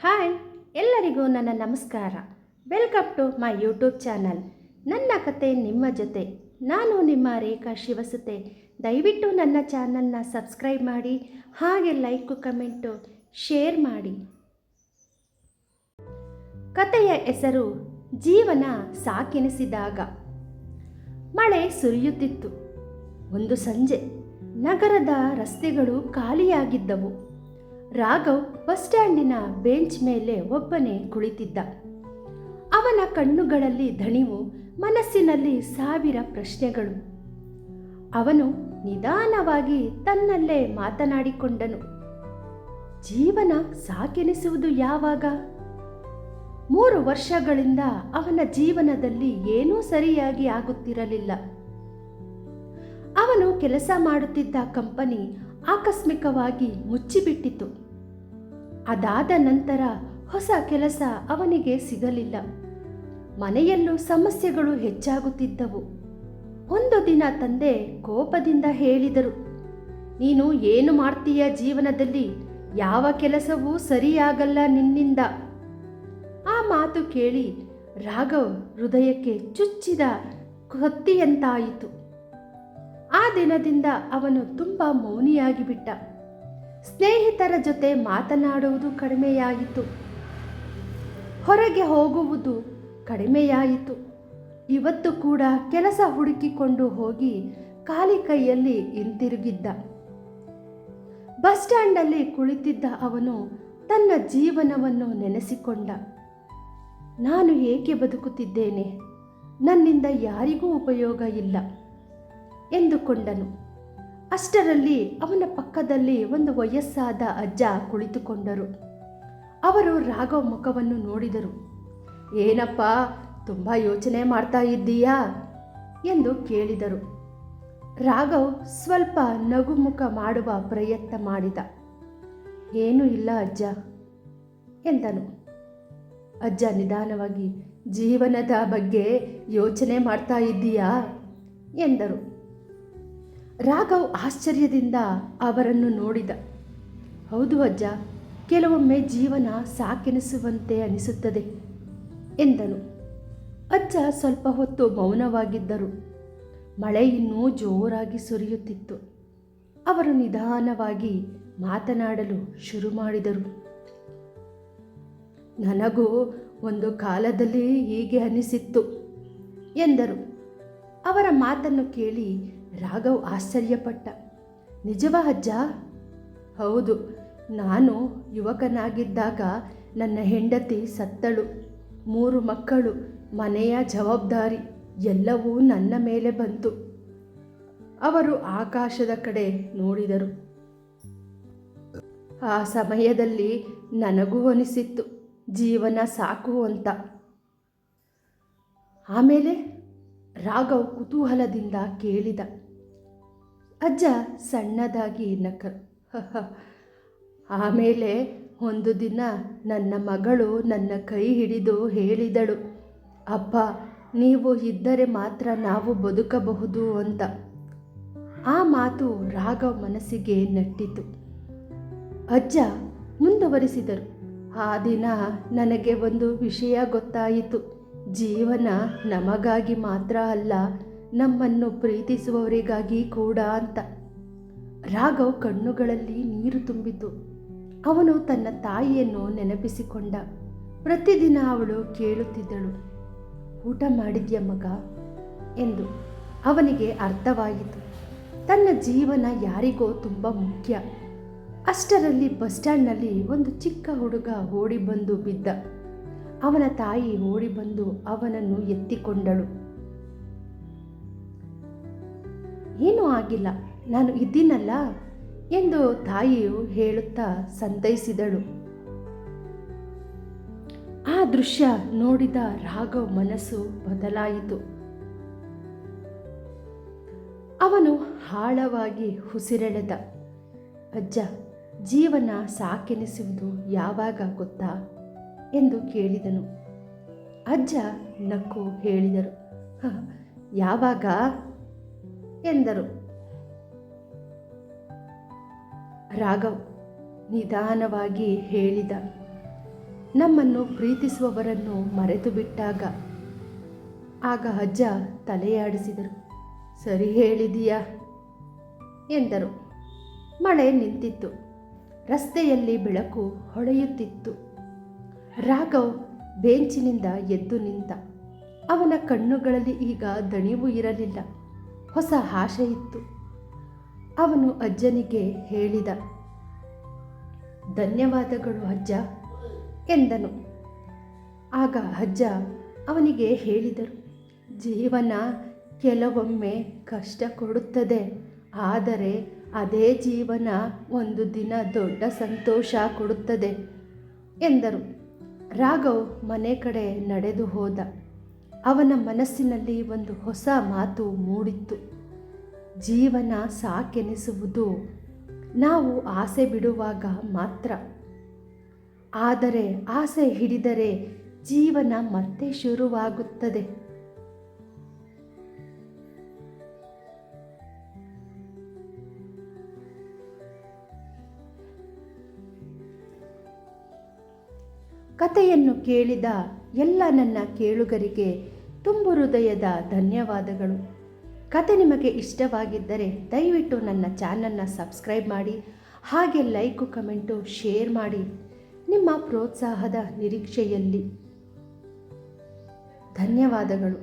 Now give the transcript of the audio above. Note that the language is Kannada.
ಹಾಯ್, ಎಲ್ಲರಿಗೂ ನನ್ನ ನಮಸ್ಕಾರ. Welcome to my YouTube channel. ನನ್ನ ಕತೆ ನಿಮ್ಮ ಜೊತೆ. ನಾನು ನಿಮ್ಮ ರೇಖಾ ಶಿವಸುತೆ. ದಯವಿಟ್ಟು ನನ್ನ ಚಾನಲ್ನ ಸಬ್ಸ್ಕ್ರೈಬ್ ಮಾಡಿ, ಹಾಗೆ ಲೈಕು ಕಮೆಂಟು ಶೇರ್ ಮಾಡಿ. ಕತೆಯ ಹೆಸರು ಜೀವನ ಸಾಕೆನಿಸಿದಾಗ. ಮಳೆ ಸುರಿಯುತ್ತಿತ್ತು. ಒಂದು ಸಂಜೆ ನಗರದ ರಸ್ತೆಗಳು ಖಾಲಿಯಾಗಿದ್ದವು. ರಾಘವ್ ಬಸ್ ಸ್ಟ್ಯಾಂಡಿನ ಬೆಂಚ್ ಮೇಲೆ ಒಬ್ಬನೇ ಕುಳಿತಿದ್ದ. ಅವನ ಕಣ್ಣುಗಳಲ್ಲಿ ದಣಿವು, ಮನಸ್ಸಿನಲ್ಲಿ ಸಾವಿರ ಪ್ರಶ್ನೆಗಳು. ಅವನು ನಿಧಾನವಾಗಿ ತನ್ನಲ್ಲೇ ಮಾತನಾಡಿಕೊಂಡನು. ಜೀವನ ಸಾಕೆನಿಸುವುದು ಯಾವಾಗ? 3 ವರ್ಷಗಳಿಂದ ಅವನ ಜೀವನದಲ್ಲಿ ಏನೂ ಸರಿಯಾಗಿ ಆಗುತ್ತಿರಲಿಲ್ಲ. ಅವನು ಕೆಲಸ ಮಾಡುತ್ತಿದ್ದ ಕಂಪನಿ ಆಕಸ್ಮಿಕವಾಗಿ ಮುಚ್ಚಿಬಿಟ್ಟಿತು. ಅದಾದ ನಂತರ ಹೊಸ ಕೆಲಸ ಅವನಿಗೆ ಸಿಗಲಿಲ್ಲ. ಮನೆಯಲ್ಲೂ ಸಮಸ್ಯೆಗಳು ಹೆಚ್ಚಾಗುತ್ತಿದ್ದವು. ಒಂದು ದಿನ ತಂದೆ ಕೋಪದಿಂದ ಹೇಳಿದರು, ನೀನು ಏನು ಮಾಡ್ತೀಯ ಜೀವನದಲ್ಲಿ? ಯಾವ ಕೆಲಸವೂ ಸರಿಯಾಗಲ್ಲ ನಿನ್ನಿಂದ. ಆ ಮಾತು ಕೇಳಿ ರಾಘವ್ ಹೃದಯಕ್ಕೆ ಚುಚ್ಚಿದ ಕತ್ತಿಯಂತಾಯಿತು. ಆ ದಿನದಿಂದ ಅವನು ತುಂಬ ಮೌನಿಯಾಗಿ ಬಿಟ್ಟ. ಸ್ನೇಹಿತರ ಜೊತೆ ಮಾತನಾಡುವುದು ಕಡಿಮೆಯಾಯಿತು. ಹೊರಗೆ ಹೋಗುವುದು ಕಡಿಮೆಯಾಯಿತು. ಇವತ್ತು ಕೂಡ ಕೆಲಸ ಹುಡುಕಿಕೊಂಡು ಹೋಗಿ ಖಾಲಿ ಕೈಯಲ್ಲಿ ಹಿಂತಿರುಗಿದ್ದ. ಬಸ್ ಸ್ಟ್ಯಾಂಡಲ್ಲಿ ಕುಳಿತಿದ್ದ ಅವನು ತನ್ನ ಜೀವನವನ್ನು ನೆನೆಸಿಕೊಂಡ. ನಾನು ಏಕೆ ಬದುಕುತ್ತಿದ್ದೇನೆ? ನನ್ನಿಂದ ಯಾರಿಗೂ ಉಪಯೋಗ ಇಲ್ಲ ಎಂದುಕೊಂಡನು. ಅಷ್ಟರಲ್ಲಿ ಅವನ ಪಕ್ಕದಲ್ಲಿ ಒಂದು ವಯಸ್ಸಾದ ಅಜ್ಜ ಕುಳಿತುಕೊಂಡರು. ಅವರು ರಾಘವ್ ಮುಖವನ್ನು ನೋಡಿದರು. ಏನಪ್ಪ, ತುಂಬ ಯೋಚನೆ ಮಾಡ್ತಾ ಇದ್ದೀಯಾ ಎಂದು ಕೇಳಿದರು. ರಾಘವ್ ಸ್ವಲ್ಪ ನಗುಮುಖ ಮಾಡುವ ಪ್ರಯತ್ನ ಮಾಡಿದ. ಏನೂ ಇಲ್ಲ ಅಜ್ಜ ಎಂದನು. ಅಜ್ಜ ನಿಧಾನವಾಗಿ, ಜೀವನದ ಬಗ್ಗೆ ಯೋಚನೆ ಮಾಡ್ತಾ ಇದ್ದೀಯಾ ಎಂದರು. ರಾಘವ್ ಆಶ್ಚರ್ಯದಿಂದ ಅವರನ್ನು ನೋಡಿದ. ಹೌದು ಅಜ್ಜ, ಕೆಲವೊಮ್ಮೆ ಜೀವನ ಸಾಕೆನಿಸುವಂತೆ ಅನಿಸುತ್ತದೆ ಎಂದನು. ಅಜ್ಜ ಸ್ವಲ್ಪ ಹೊತ್ತು ಮೌನವಾಗಿದ್ದರು. ಮಳೆ ಇನ್ನೂ ಜೋರಾಗಿ ಸುರಿಯುತ್ತಿತ್ತು. ಅವರು ನಿಧಾನವಾಗಿ ಮಾತನಾಡಲು ಶುರು ಮಾಡಿದರು. ನನಗೂ ಒಂದು ಕಾಲದಲ್ಲಿ ಹೀಗೆ ಅನಿಸಿತ್ತು ಎಂದರು. ಅವರ ಮಾತನ್ನು ಕೇಳಿ ರಾಘವ್ ಆಶ್ಚರ್ಯಪಟ್ಟ. ನಿಜವಾ ಅಜ್ಜ? ಹೌದು, ನಾನು ಯುವಕನಾಗಿದ್ದಾಗ ನನ್ನ ಹೆಂಡತಿ ಸತ್ತಳು. 3 ಮಕ್ಕಳು, ಮನೆಯ ಜವಾಬ್ದಾರಿ ಎಲ್ಲವೂ ನನ್ನ ಮೇಲೆ ಬಂತು. ಅವರು ಆಕಾಶದ ಕಡೆ ನೋಡಿದರು. ಆ ಸಮಯದಲ್ಲಿ ನನಗೂ ಅನಿಸಿತ್ತು ಜೀವನ ಸಾಕು ಅಂತ. ಆಮೇಲೆ ರಾಘವ್ ಕುತೂಹಲದಿಂದ ಕೇಳಿದ. ಅಜ್ಜ ಸಣ್ಣದಾಗಿ ನಕ್ಕರು. ಆಮೇಲೆ ಒಂದು ದಿನ ನನ್ನ ಮಗಳು ನನ್ನ ಕೈ ಹಿಡಿದು ಹೇಳಿದಳು, ಅಪ್ಪ, ನೀವು ಇದ್ದರೆ ಮಾತ್ರ ನಾವು ಬದುಕಬಹುದು ಅಂತ. ಆ ಮಾತು ರಾಘವ್ ಮನಸ್ಸಿಗೆ ನಟ್ಟಿತು. ಅಜ್ಜ ಮುಂದುವರಿಸಿದರು. ಆ ದಿನ ನನಗೆ ಒಂದು ವಿಷಯ ಗೊತ್ತಾಯಿತು. ಜೀವನ ನಮಗಾಗಿ ಮಾತ್ರ ಅಲ್ಲ, ನಮ್ಮನ್ನು ಪ್ರೀತಿಸುವವರಿಗಾಗಿ ಕೂಡ ಅಂತ. ರಾಘವ್ ಕಣ್ಣುಗಳಲ್ಲಿ ನೀರು ತುಂಬಿತು. ಅವನು ತನ್ನ ತಾಯಿಯನ್ನು ನೆನಪಿಸಿಕೊಂಡ. ಪ್ರತಿದಿನ ಅವಳು ಕೇಳುತ್ತಿದ್ದಳು, ಊಟ ಮಾಡಿದ್ಯ ಮಗ ಎಂದು. ಅವನಿಗೆ ಅರ್ಥವಾಯಿತು, ತನ್ನ ಜೀವನ ಯಾರಿಗೋ ತುಂಬ ಮುಖ್ಯ. ಅಷ್ಟರಲ್ಲಿ ಬಸ್ ಸ್ಟ್ಯಾಂಡ್ನಲ್ಲಿ ಒಂದು ಚಿಕ್ಕ ಹುಡುಗ ಓಡಿ ಬಂದು ಬಿದ್ದ. ಅವನ ತಾಯಿ ಓಡಿ ಬಂದು ಅವನನ್ನು ಎತ್ತಿಕೊಂಡಳು. ಏನೂ ಆಗಿಲ್ಲ, ನಾನು ಇದ್ದೀನಲ್ಲ ಎಂದು ತಾಯಿಯು ಹೇಳುತ್ತಾ ಸಂತೈಸಿದಳು. ಆ ದೃಶ್ಯ ನೋಡಿದ ರಾಘವ್ ಮನಸ್ಸು ಬದಲಾಯಿತು. ಅವನು ಆಳವಾಗಿ ಉಸಿರೆಳೆದ. ಅಜ್ಜ, ಜೀವನ ಸಾಕೆನಿಸುವುದು ಯಾವಾಗ ಗೊತ್ತಾ ಎಂದು ಕೇಳಿದನು. ಅಜ್ಜ ನಕ್ಕು ಹೇಳಿದರು, ಯಾವಾಗ ಎಂದರು. ರಾಘವ್ ನಿಧಾನವಾಗಿ ಹೇಳಿದ, ನಮ್ಮನ್ನು ಪ್ರೀತಿಸುವವರನ್ನು ಮರೆತು ಬಿಟ್ಟಾಗ. ಆಗ ಅಜ್ಜ ತಲೆಯಾಡಿಸಿದರು. ಸರಿ ಹೇಳಿದೀಯಾ ಎಂದರು. ಮಳೆ ನಿಂತಿತ್ತು. ರಸ್ತೆಯಲ್ಲಿ ಬೆಳಕು ಹೊಳೆಯುತ್ತಿತ್ತು. ರಾಘವ್ ಬೆಂಚಿನಿಂದ ಎದ್ದು ನಿಂತ. ಅವನ ಕಣ್ಣುಗಳಲ್ಲಿ ಈಗ ದಣಿವು ಇರಲಿಲ್ಲ, ಹೊಸ ಆಶೆ ಇತ್ತು. ಅವನು ಅಜ್ಜನಿಗೆ ಹೇಳಿದ. ಧನ್ಯವಾದಗಳು ಅಜ್ಜ ಎಂದನು. ಆಗ ಅಜ್ಜ ಅವನಿಗೆ ಹೇಳಿದರು. ಜೀವನ ಕೆಲವೊಮ್ಮೆ ಕಷ್ಟ ಕೊಡುತ್ತದೆ, ಆದರೆ ಅದೇ ಜೀವನ ಒಂದು ದಿನ ದೊಡ್ಡ ಸಂತೋಷ ಕೊಡುತ್ತದೆ ಎಂದರು. ರಾಘವ್ ಮನೆ ಕಡೆ ನಡೆದು ಹೋದ. ಅವನ ಮನಸ್ಸಿನಲ್ಲಿ ಒಂದು ಹೊಸ ಮಾತು ಮೂಡಿತ್ತು. ಜೀವನ ಸಾಕೆನಿಸುವುದು ನಾವು ಆಸೆ ಬಿಡುವಾಗ ಮಾತ್ರ, ಆದರೆ ಆಸೆ ಹಿಡಿದರೆ ಜೀವನ ಮತ್ತೆ ಶುರುವಾಗುತ್ತದೆ. ಕಥೆಯನ್ನು ಕೇಳಿದ ಎಲ್ಲ ನನ್ನ ಕೇಳುಗರಿಗೆ ತುಂಬು ಹೃದಯದ ಧನ್ಯವಾದಗಳು. ಕತೆ ನಿಮಗೆ ಇಷ್ಟವಾಗಿದ್ದರೆ ದಯವಿಟ್ಟು ನನ್ನ ಚಾನಲ್ನ ಸಬ್ಸ್ಕ್ರೈಬ್ ಮಾಡಿ, ಹಾಗೆ ಲೈಕು, ಕಮೆಂಟು, ಶೇರ್ ಮಾಡಿ. ನಿಮ್ಮ ಪ್ರೋತ್ಸಾಹದ ನಿರೀಕ್ಷೆಯಲ್ಲಿ ಧನ್ಯವಾದಗಳು.